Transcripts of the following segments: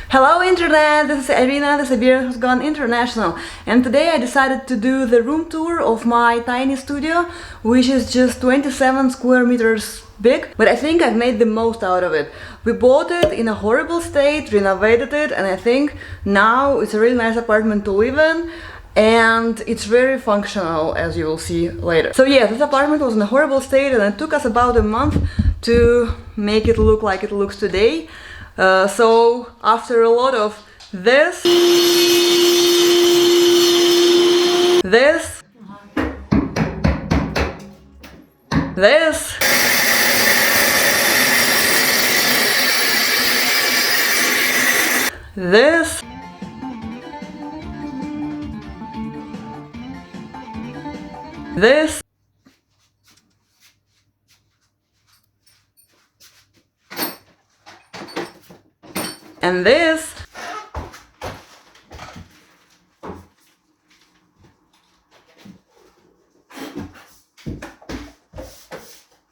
Hello Internet, this is Irina, the Siberian who's gone international, and today I decided to do the room tour of my tiny studio, which is just 27 square meters big, but I think I've made the most out of it. We bought it in a horrible state, renovated it, and I think now it's a really nice apartment to live in. And it's very functional, as you will see later. So yeah, this apartment was in a horrible state and it took us about a month to make it look like it looks today. So after a lot of this, this, this, and this,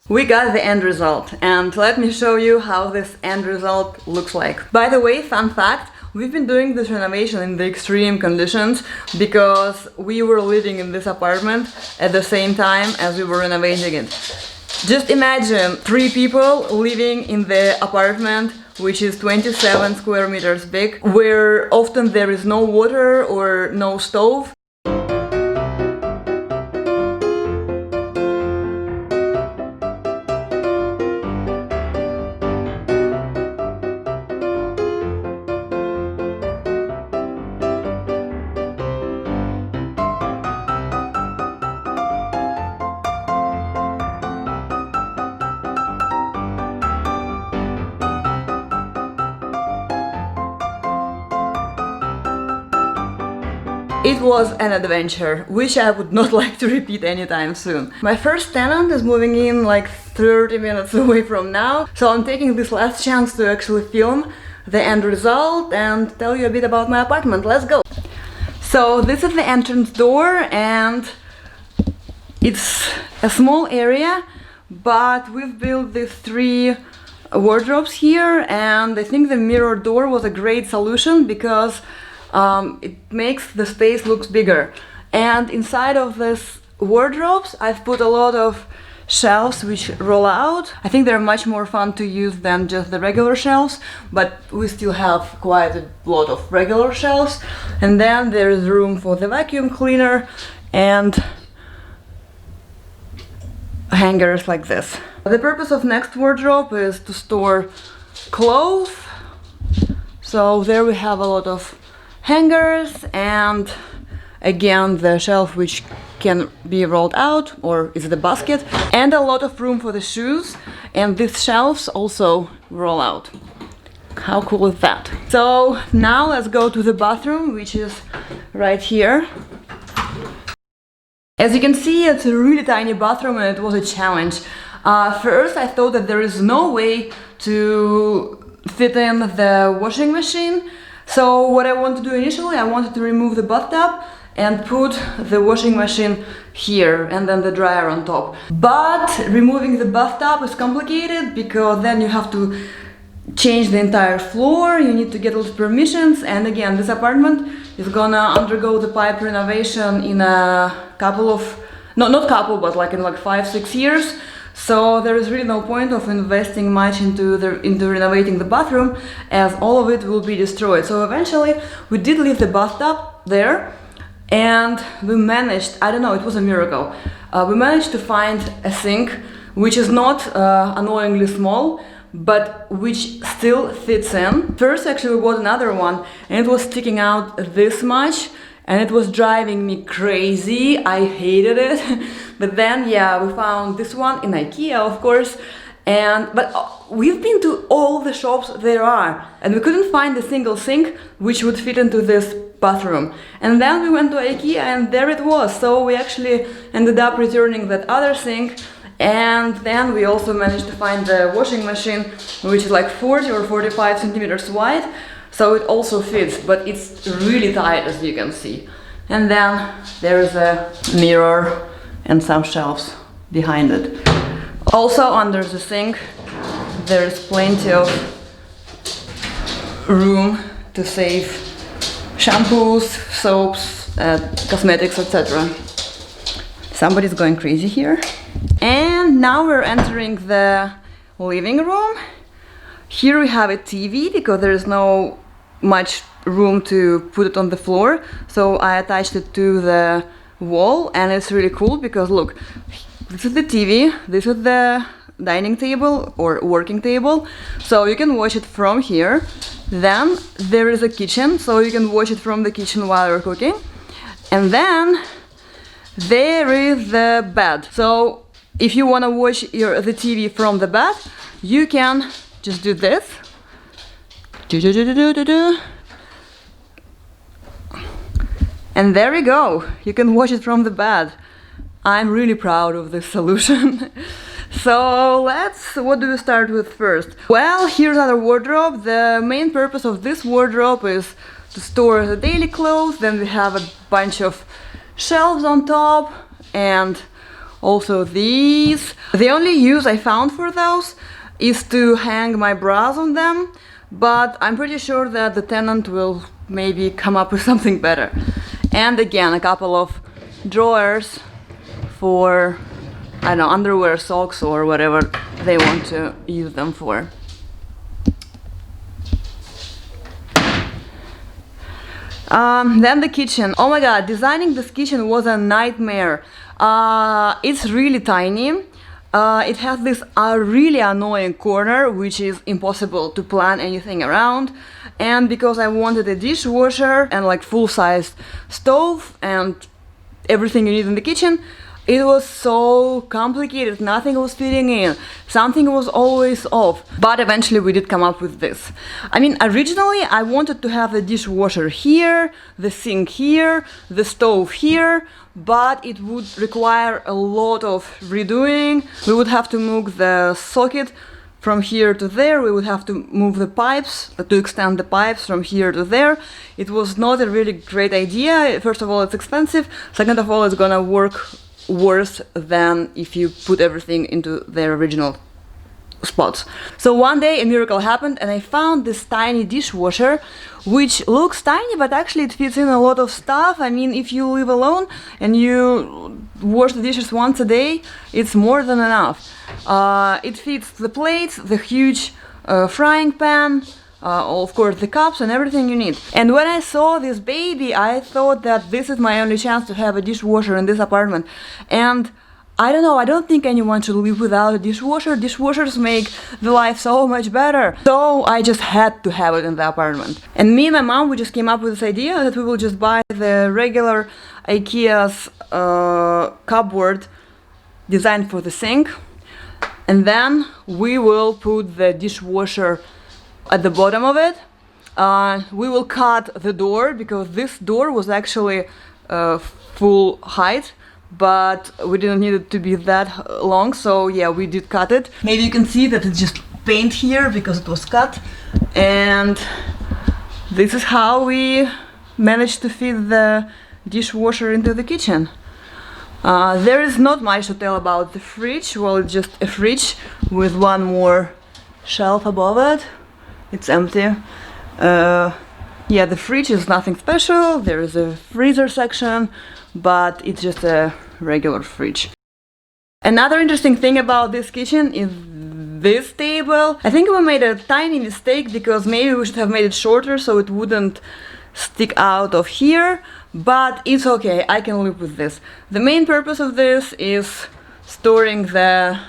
we got the end result, and let me show you how this end result looks like. By the way, fun fact, we've been doing this renovation in the extreme conditions because we were living in this apartment at the same time as we were renovating it. Just imagine 3 people living in the apartment, which is 27 square meters big, where often there is no water or no stove. It was an adventure, which I would not like to repeat anytime soon. My first tenant is moving in like 30 minutes away from now, so I'm taking this last chance to actually film the end result and tell you a bit about my apartment. Let's go! So this is the entrance door, and it's a small area, but we've built these 3 wardrobes here, and I think the mirror door was a great solution because it makes the space looks bigger. And inside of this wardrobes I've put a lot of shelves which roll out. I think they're much more fun to use than just the regular shelves, but we still have quite a lot of regular shelves. And then there's room for the vacuum cleaner and hangers like this. The purpose of next wardrobe is to store clothes. So there we have a lot of hangers, and again the shelf which can be rolled out, or is the basket, and a lot of room for the shoes, and these shelves also roll out. How cool is that? So now let's go to the bathroom, which is right here. As you can see, it's a really tiny bathroom and it was a challenge. First I thought that there is no way to fit in the washing machine. So what I wanted to do initially, I wanted to remove the bathtub and put the washing machine here and then the dryer on top. But removing the bathtub is complicated because then you have to change the entire floor, you need to get all the permissions, and again this apartment is gonna undergo the pipe renovation in a couple of, not couple, but like in like 5-6 years. So there is really no point of investing much into renovating the bathroom, as all of it will be destroyed. So eventually we did leave the bathtub there, and we managed, I don't know, it was a miracle. We managed to find a sink which is not annoyingly small, but which still fits in. First actually we bought another one and it was sticking out this much, and it was driving me crazy. I hated it. But then, yeah, we found this one in IKEA, of course. But we've been to all the shops there are, and we couldn't find a single sink which would fit into this bathroom. And then we went to IKEA, and there it was. So we actually ended up returning that other sink. And then we also managed to find the washing machine, which is like 40 or 45 centimeters wide. So it also fits, but it's really tight, as you can see. And then there is a mirror and some shelves behind it. Also under the sink there is plenty of room to save shampoos, soaps, cosmetics, etc. Somebody's going crazy here. And now we're entering the living room. Here we have a TV because there is no much room to put it on the floor, so I attached it to the wall, and it's really cool because look, this is the TV, this is the dining table or working table, so you can watch it from here. Then there is a kitchen, so you can watch it from the kitchen while you're cooking. And then there is the bed. So if you want to watch the TV from the bed, you can just do this. And there we go. You can watch it from the bed. I'm really proud of this solution. So what do we start with first? Well, here's our wardrobe. The main purpose of this wardrobe is to store the daily clothes. Then we have a bunch of shelves on top and also these. The only use I found for those is to hang my bras on them, but I'm pretty sure that the tenant will maybe come up with something better. And again, a couple of drawers for, I don't know, underwear, socks, or whatever they want to use them for. Then the kitchen. Oh my god, designing this kitchen was a nightmare. It's really tiny. It has this really annoying corner, which is impossible to plan anything around. And because I wanted a dishwasher and like full-size stove and everything you need in the kitchen, it was so complicated, nothing was fitting in, something was always off. But eventually we did come up with this. I mean, originally I wanted to have the dishwasher here, the sink here, the stove here, but it would require a lot of redoing. We would have to move the socket from here to there, we would have to move the pipes, to extend the pipes from here to there. It was not a really great idea. First of all, it's expensive. Second of all, it's gonna work worse than if you put everything into their original spots. So one day a miracle happened and I found this tiny dishwasher, which looks tiny, but actually it fits in a lot of stuff. I mean, if you live alone and you wash the dishes once a day, it's more than enough. It fits the plates, the huge frying pan, of course the cups and everything you need. And when I saw this baby, I thought that this is my only chance to have a dishwasher in this apartment. And I don't know, I don't think anyone should live without a dishwasher. Dishwashers make the life so much better. So I just had to have it in the apartment. And me and my mom, we just came up with this idea that we will just buy the regular IKEA's cupboard designed for the sink. And then we will put the dishwasher at the bottom of it. We will cut the door because this door was actually full height, but we didn't need it to be that long, so yeah, we did cut it. Maybe you can see that it's just paint here because it was cut, and this is how we managed to fit the dishwasher into the kitchen. There is not much to tell about the fridge. Well, it's just a fridge with one more shelf above it. It's empty. Yeah, the fridge is nothing special. There is a freezer section, but it's just a regular fridge. Another interesting thing about this kitchen is this table. I think we made a tiny mistake because maybe we should have made it shorter so it wouldn't stick out of here, but it's okay, I can live with this. The main purpose of this is storing the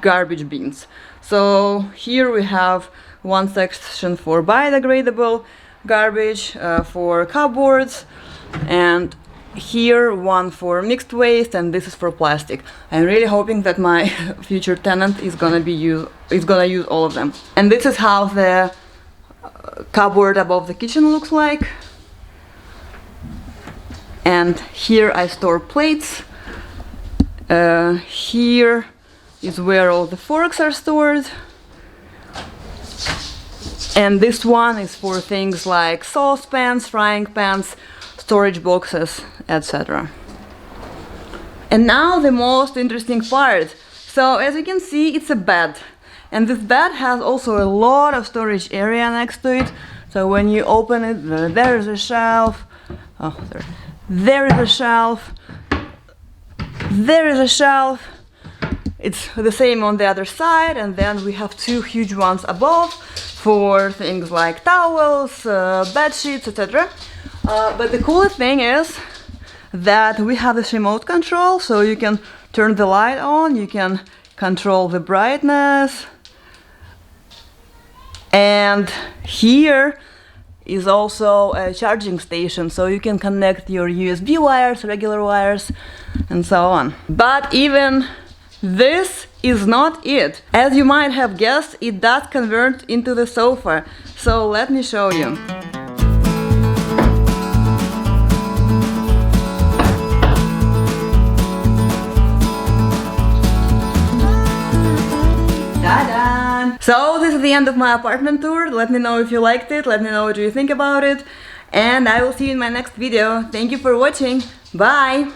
garbage bins. So here we have one section for biodegradable garbage, for cupboards, and here one for mixed waste, and this is for plastic. I'm really hoping that my future tenant is gonna use all of them. And this is how the cupboard above the kitchen looks like. And here I store plates. Here is where all the forks are stored. And this one is for things like saucepans, frying pans, storage boxes, etc. And now the most interesting part. So as you can see, it's a bed. And this bed has also a lot of storage area next to it. So when you open it, there is a shelf. Oh, sorry. There is a shelf. There is a shelf. It's the same on the other side, and then we have two huge ones above for things like towels, bed sheets, etc. But the coolest thing is that we have this remote control, so you can turn the light on, you can control the brightness, and here is also a charging station, so you can connect your USB wires, regular wires, and so on. But even this is not it. As you might have guessed, it does convert into the sofa. So let me show you. Ta-da! So this is the end of my apartment tour. Let me know if you liked it. Let me know what you think about it. And I will see you in my next video. Thank you for watching. Bye!